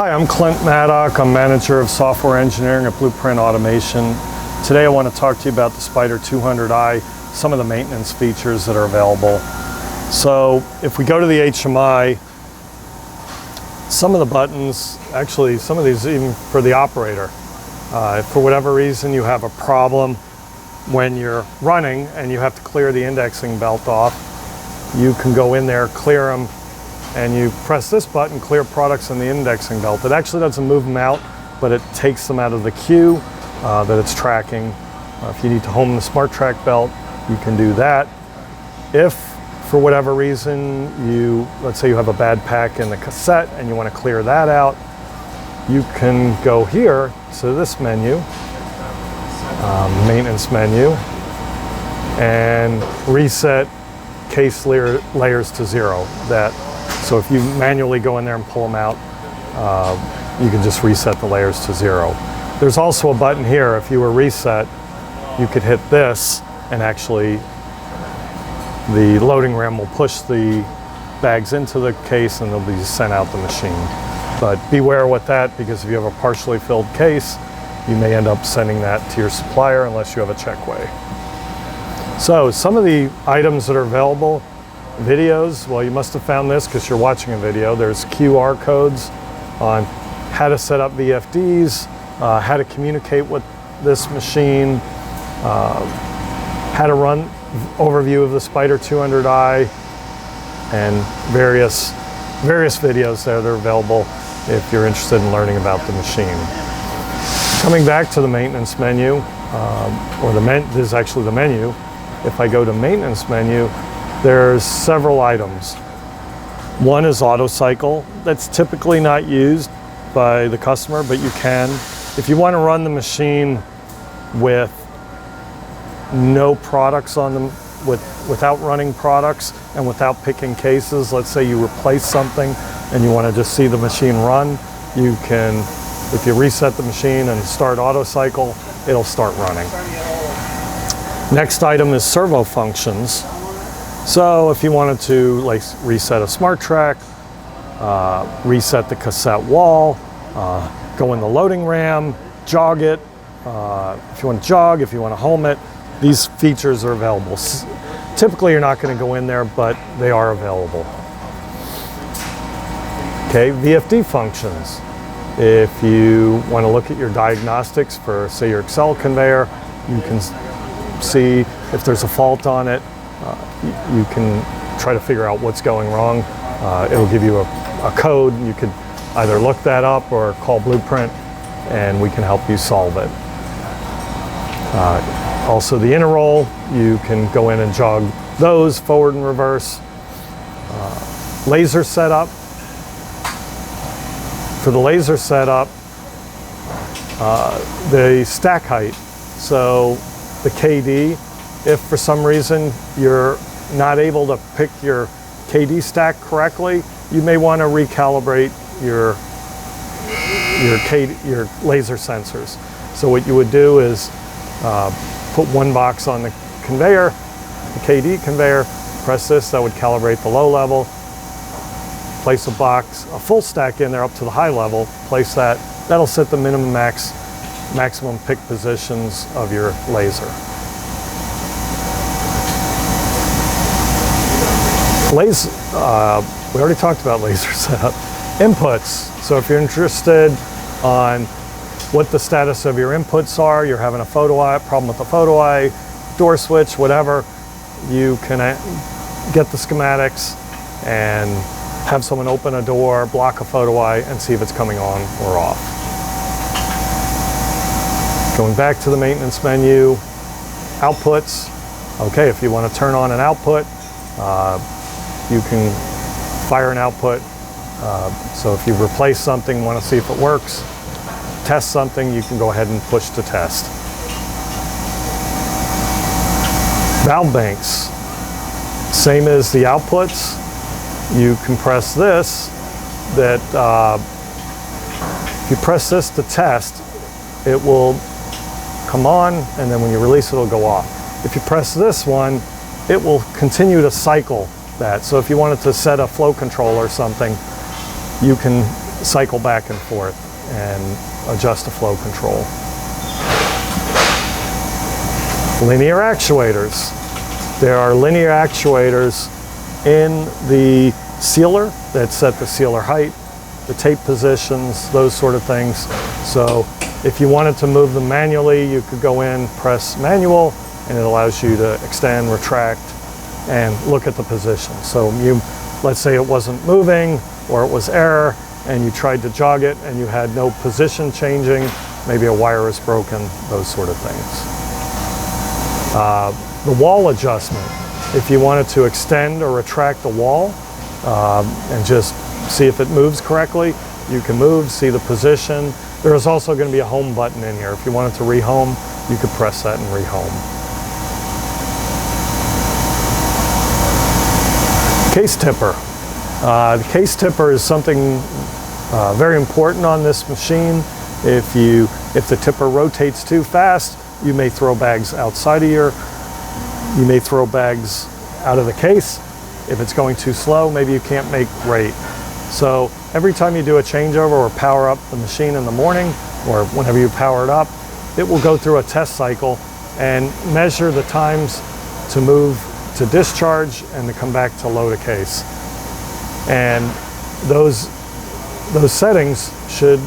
Hi, I'm Clint Maddock. I'm manager of software engineering at BluePrint Automation. Today I want to talk to you about the Spider 200i, some of the maintenance features that are available. So if we go to the HMI, some of the buttons, actually some of these even for the operator, if for whatever reason you have a problem when you're running and you have to clear the indexing belt off, you can go in there, clear them, and you press this button, clear products in the indexing belt. It actually doesn't move them out, but it takes them out of the queue that it's tracking. If you need to home the smart track belt, you can do that. If for whatever reason let's say you have a bad pack in the cassette and you want to clear that out, you can go here to this menu, maintenance menu, and reset case layers to 0. So if you manually go in there and pull them out, you can just reset the layers to 0. There's also a button here. If you were reset, you could hit this and actually the loading ram will push the bags into the case and they'll be sent out the machine. But beware with that, because if you have a partially filled case, you may end up sending that to your supplier unless you have a checkway. So some of the items that are available, videos, well, you must have found this because you're watching a video. There's QR codes on how to set up VFDs, how to communicate with this machine, how to run overview of the Spider 200i, and various videos that are available if you're interested in learning about the machine. Coming back to the maintenance menu, this is actually the menu. If I go to maintenance menu, there's several items. One is auto cycle. That's typically not used by the customer, but you can. If you want to run the machine with no products on them, without running products and without picking cases, let's say you replace something and you want to just see the machine run, you can, if you reset the machine and start auto cycle, it'll start running. Next item is servo functions. So if you wanted to like reset a smart track, reset the cassette wall, go in the loading ram, jog it, if you want to jog, if you want to home it, these features are available. Typically you're not going to go in there, but they are available. Okay, VFD functions. If you want to look at your diagnostics for, say, your Excel conveyor, you can see if there's a fault on it. You can try to figure out what's going wrong. It'll give you a code. You could either look that up or call BluePrint and we can help you solve it. Also the interroll, you can go in and jog those forward and reverse. Laser setup. For the laser setup, the stack height. So the KD, if for some reason you're not able to pick your KD stack correctly, you may want to recalibrate your laser sensors. So what you would do is put one box on the conveyor, the KD conveyor, press this, that would calibrate the low level, place a full stack in there up to the high level, place that, that'll set the maximum pick positions of your laser. We already talked about laser setup. Inputs. So if you're interested on what the status of your inputs are, you're having a photo eye, problem with the photo eye, door switch, whatever, you can get the schematics and have someone open a door, block a photo eye, and see if it's coming on or off. Going back to the maintenance menu, outputs. Okay, if you want to turn on an output, you can fire an output. So if you replace something, want to see if it works, test something, you can go ahead and push to test. Valve banks, same as the outputs. You can press this, if you press this to test, it will come on, and then when you release it, it'll go off. If you press this one, it will continue to cycle that. So if you wanted to set a flow control or something, you can cycle back and forth and adjust the flow control. Linear actuators. There are linear actuators in the sealer that set the sealer height, the tape positions, those sort of things. So if you wanted to move them manually, you could go in, press manual, and it allows you to extend, retract, and look at the position. So let's say it wasn't moving or it was error and you tried to jog it and you had no position changing, maybe a wire is broken, those sort of things. The wall adjustment. If you wanted to extend or retract the wall and just see if it moves correctly, you can move, see the position. There is also going to be a home button in here. If you wanted to rehome, you could press that and rehome. Case tipper. The case tipper is something very important on this machine. If the tipper rotates too fast, you may throw bags outside of you may throw bags out of the case. If it's going too slow, maybe you can't make rate. So every time you do a changeover or power up the machine in the morning or whenever you power it up, it will go through a test cycle and measure the times to move to discharge and to come back to load a case. And those settings should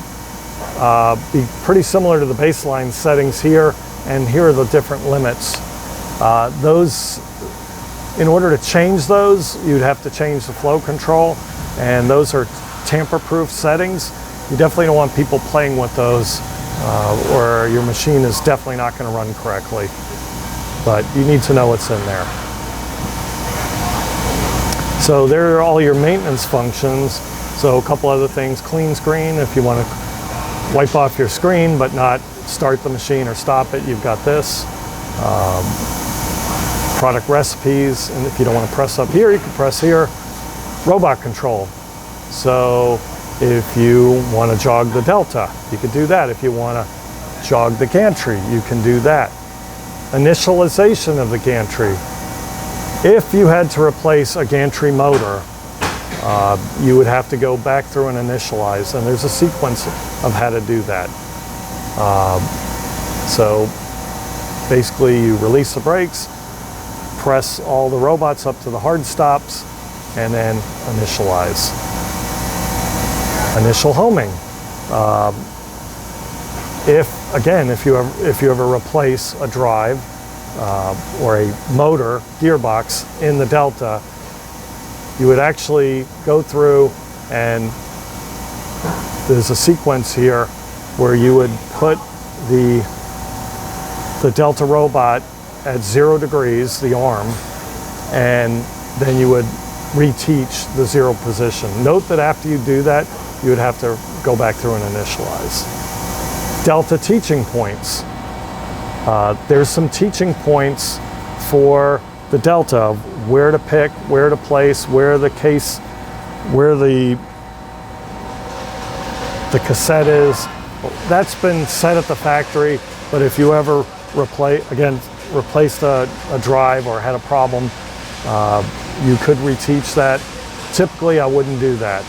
be pretty similar to the baseline settings here, and here are the different limits. In order to change those, you'd have to change the flow control, and those are tamper-proof settings. You definitely don't want people playing with those, or your machine is definitely not going to run correctly. But you need to know what's in there. So there are all your maintenance functions. So a couple other things: clean screen, if you want to wipe off your screen but not start the machine or stop it, you've got this. Product recipes, and if you don't want to press up here, you can press here. Robot control. So if you want to jog the delta, you can do that. If you want to jog the gantry, you can do that. Initialization of the gantry. If you had to replace a gantry motor, you would have to go back through and initialize, and there's a sequence of how to do that. So basically you release the brakes, press all the robots up to the hard stops, and then initialize. Initial homing. If you ever replace a drive or a motor gearbox in the Delta, you would actually go through, and there's a sequence here where you would put the Delta robot at 0 degrees, the arm, and then you would reteach the 0 position. Note that after you do that, you would have to go back through and initialize. Delta teaching points. There's some teaching points for the Delta of where to pick, where to place, where the cassette is. That's been set at the factory, but if you ever replaced a drive or had a problem, you could reteach that. Typically, I wouldn't do that.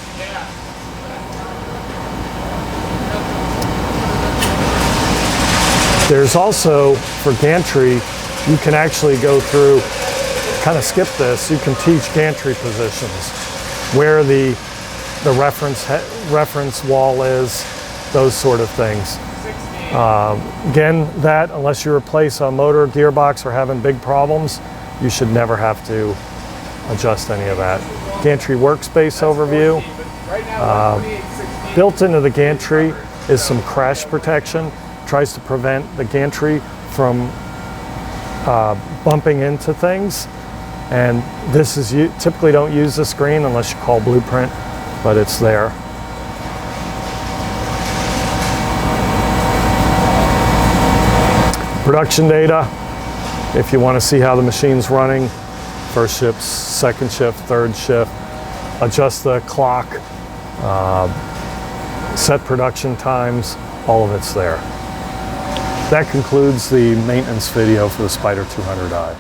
There's also, for gantry, you can actually go through, kind of skip this, you can teach gantry positions, where the reference wall is, those sort of things. Again, unless you replace a motor, gearbox, or having big problems, you should never have to adjust any of that. Gantry workspace overview. Built into the gantry is some crash protection. Tries to prevent the gantry from bumping into things. And this is, you typically don't use the screen unless you call BluePrint, but it's there. Production data, if you want to see how the machine's running, first shift, second shift, third shift, adjust the clock, set production times, all of it's there. That concludes the maintenance video for the Spider 200i.